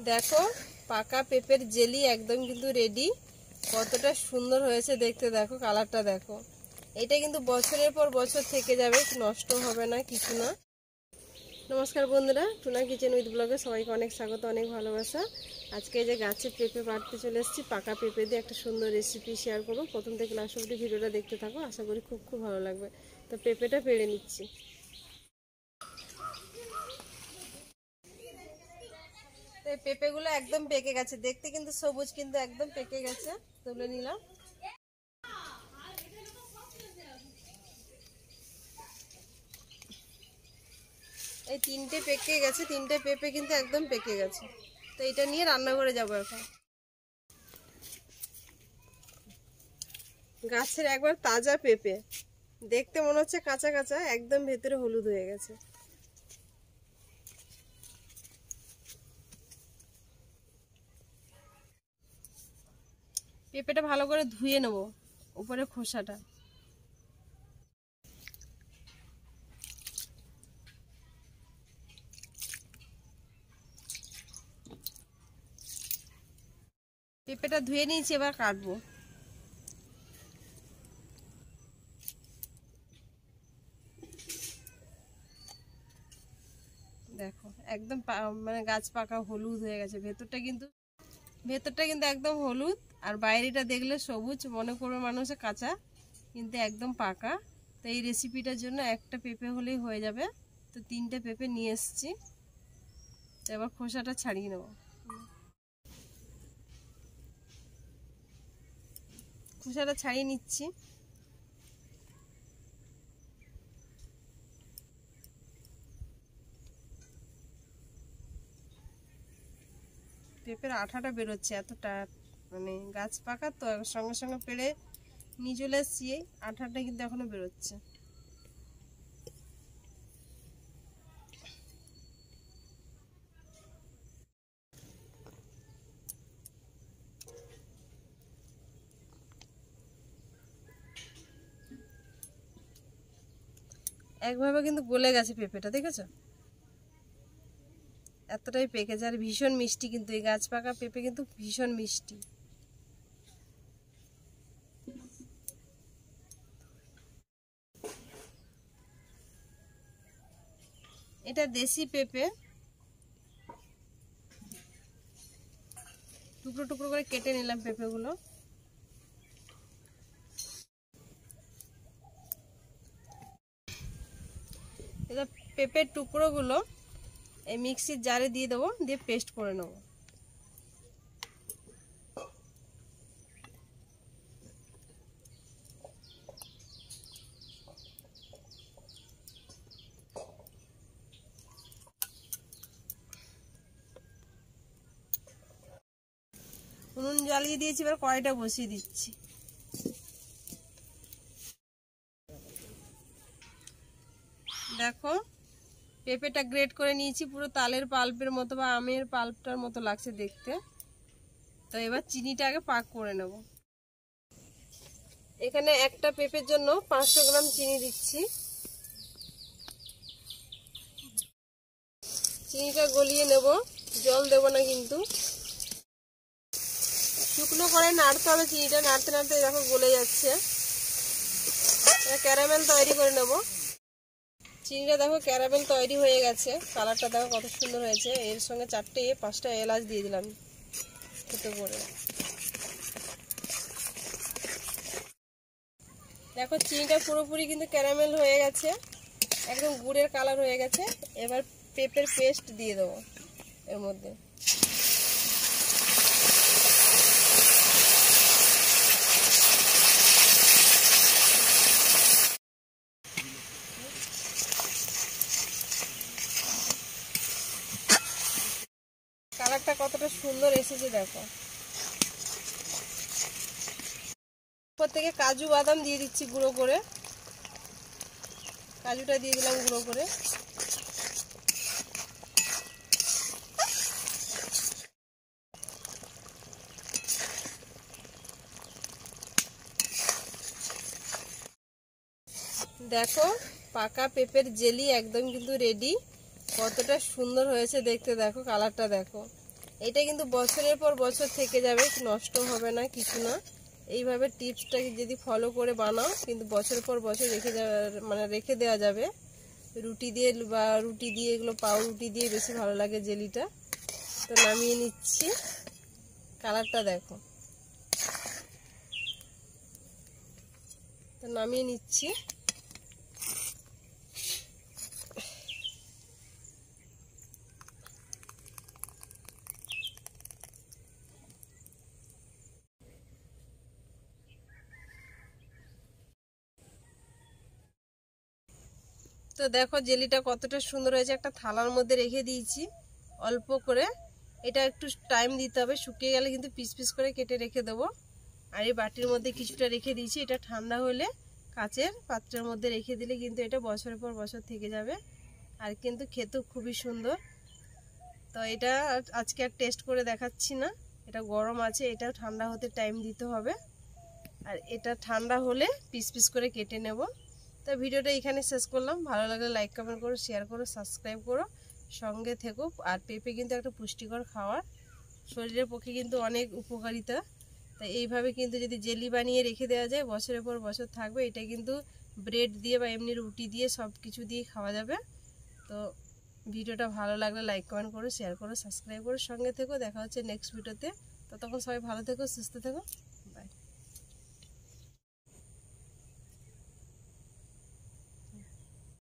দেখো পাকা পেঁপের জেলি একদম কিন্তু রেডি। কতটা সুন্দর হয়েছে দেখতে, দেখো কালারটা দেখো। এটা কিন্তু বছরের পর বছর থেকে যাবে, নষ্ট হবে না কিছু না। নমস্কার বন্ধুরা, টুনা কিচেন উইথ ব্লগে সবাইকে অনেক স্বাগত, অনেক ভালোবাসা। আজকে যে গাছের পেঁপে পাড়তে চলে এসেছি, পাকা পেঁপে দিয়ে একটা সুন্দর রেসিপি শেয়ার করবো। প্রথম থেকে লাস্ট অবধি ভিডিওটা দেখতে থাকো, আশা করি খুব খুব ভালো লাগবে। তো পেঁপেটা পেড়ে নিচ্ছি। তো এই পেঁপেগুলো একদম পেকে গেছে, দেখতে কিন্তু সবুজ, কিন্তু একদম পেকে গেছে। তুলে নিলাম। এই তিনটে পেকে গেছে, তিনটে পেঁপে কিন্তু একদম পেকে গেছে। তো এটা নিয়ে রান্নাঘরে যাবো এখন। গাছের একবার তাজা পেঁপে, দেখতে মনে হচ্ছে কাঁচা কাঁচা, একদম ভেতরে হলুদ হয়ে গেছে। পেঁপেটা ভালো করে ধুয়ে নেব, উপরে খোসাটা। পেঁপেটা ধুয়ে নিয়েছি, এবার কাটবো। দেখো একদম মানে গাছ পাকা হলুদ হয়ে গেছে। ভেতরটা কিন্তু একদম হলুদ, আর বাইরেটা দেখলে সবুজ, মনে করবে মানুষে কাঁচা, কিন্তু একদম পাকা। তো এই রেসিপিটার জন্য একটা পেঁপে হলেই হয়ে যাবে। তো তিনটে পেঁপে নিয়ে এসেছি। তো এবার খোসাটা ছাড়িয়ে নেব। খোসাটা ছাড়িয়ে নিচ্ছি। পেঁপের আঠাটা বেরোচ্ছে, এতটা মানে গাছ পাকা তো, সঙ্গে সঙ্গে পেড়ে নিয়ে চলে এসছি। আঠাটা কিন্তু এখনো বেরোচ্ছে। একভাবে কিন্তু গলে গেছে পেঁপেটা, দেখেছো? এতটাই পেকেছে, আর ভীষণ মিষ্টি কিন্তু। এই গাছ পাকা পেঁপে কিন্তু ভীষণ মিষ্টি। এটা দেশি পেঁপে, টুকরো টুকরো করে কেটে নিলাম পেঁপেগুলো। এটা পেঁপের টুকরোগুলো এই মিক্সির জারে দিয়ে দেবো, দিয়ে পেস্ট করে নেবো। উনুন জ্বালিয়ে দিয়েছি, এবার কড়াইটা বসিয়ে দিচ্ছি। দেখো পেঁপেটা গ্রেট করে নিয়েছি, পুরো তালের পাল্পের মতো বা আমের পাল্পটার মতো লাগছে দেখতে। তো এবার চিনিটা আগে পাক করে নেব। এখানে একটা পেঁপের জন্য 500 গ্রাম চিনি দিচ্ছি। চিনিটা গলিয়ে নেব, জল দেব না কিন্তু। শুকনো করে নাড়তে হবে চিনিটা, নাড়তে নাড়তে দেখো গলে যাচ্ছে। ক্যারামেল তৈরি করে নেব। চিনিটা দেখো ক্যারামেল তৈরি হয়ে গেছে, কালারটা দেখো কত সুন্দর হয়েছে। এর সঙ্গে 4-5টা এলাচ দিয়ে দিলাম ছোটো করে। দেখো চিনিটা পুরোপুরি কিন্তু ক্যারামেল হয়ে গেছে, একদম গুড়ের কালার হয়ে গেছে। এবার পেঁপের পেস্ট দিয়ে দেবো এর মধ্যে। কালারটা কতটা সুন্দর এসেছে দেখো। উপর থেকে কাজু বাদাম দিয়ে দিচ্ছি গুঁড়ো করে। কাজুটা দিয়ে দিলাম গুঁড়ো করে। দেখো পাকা পেঁপের জেলি একদম কিন্তু রেডি। কতটা সুন্দর হয়েছে দেখতে, দেখো কালারটা দেখো। এটা কিন্তু বছরের পর বছর থেকে যাবে, নষ্ট হবে না, কিছু না। এইভাবে টিপসটাকে যদি ফলো করে বানাও কিন্তু বছরের পর বছর রেখে দেওয়া যাবে। রুটি দিয়ে বা রুটি দিয়ে, এগুলো পাউরুটি দিয়ে বেশি ভালো লাগে জেলিটা। তো নামিয়ে নিচ্ছি। কালারটা দেখো। তো নামিয়ে নিচ্ছি। তো দেখো জেলিটা কতটা সুন্দর হয়েছে। একটা থালার মধ্যে রেখে দিয়েছি অল্প করে। এটা একটু টাইম দিতে হবে, শুকিয়ে গেলে কিন্তু পিস পিস করে কেটে রেখে দেবো। আর এই বাটির মধ্যে কিছুটা রেখে দিয়েছি। এটা ঠান্ডা হলে কাচের পাত্রের মধ্যে রেখে দিলে কিন্তু এটা বছরের পর বছর থেকে যাবে। আর কিন্তু খেতেও খুবই সুন্দর। তো এটা আজকে আর টেস্ট করে দেখাচ্ছি না, এটা গরম আছে, এটাও ঠান্ডা হতে টাইম দিতে হবে। আর এটা ঠান্ডা হলে পিস পিস করে কেটে নেব। তো ভিডিওটা এখানে শেষ করলাম। ভালো লাগলে লাইক কমেন্ট করো, শেয়ার করো, সাবস্ক্রাইব করো, সঙ্গে থেকো। আর পেঁপে কিন্তু একটা পুষ্টিকর খাবার, শরীরের পক্ষে কিন্তু অনেক উপকারিতা। তাই এইভাবে কিন্তু যদি জেলি বানিয়ে রেখে দেওয়া যায় বছরের পর বছর থাকবে। এটা কিন্তু ব্রেড দিয়ে বা এমনি রুটি দিয়ে সব কিছু দিয়ে খাওয়া যাবে। তো ভিডিওটা ভালো লাগলে লাইক কমেন্ট করো, শেয়ার করো, সাবস্ক্রাইব করো, সঙ্গে থেকো। দেখা হচ্ছে নেক্সট ভিডিওতে। ততক্ষণ সবাই ভালো থেকো, সুস্থ থেকো।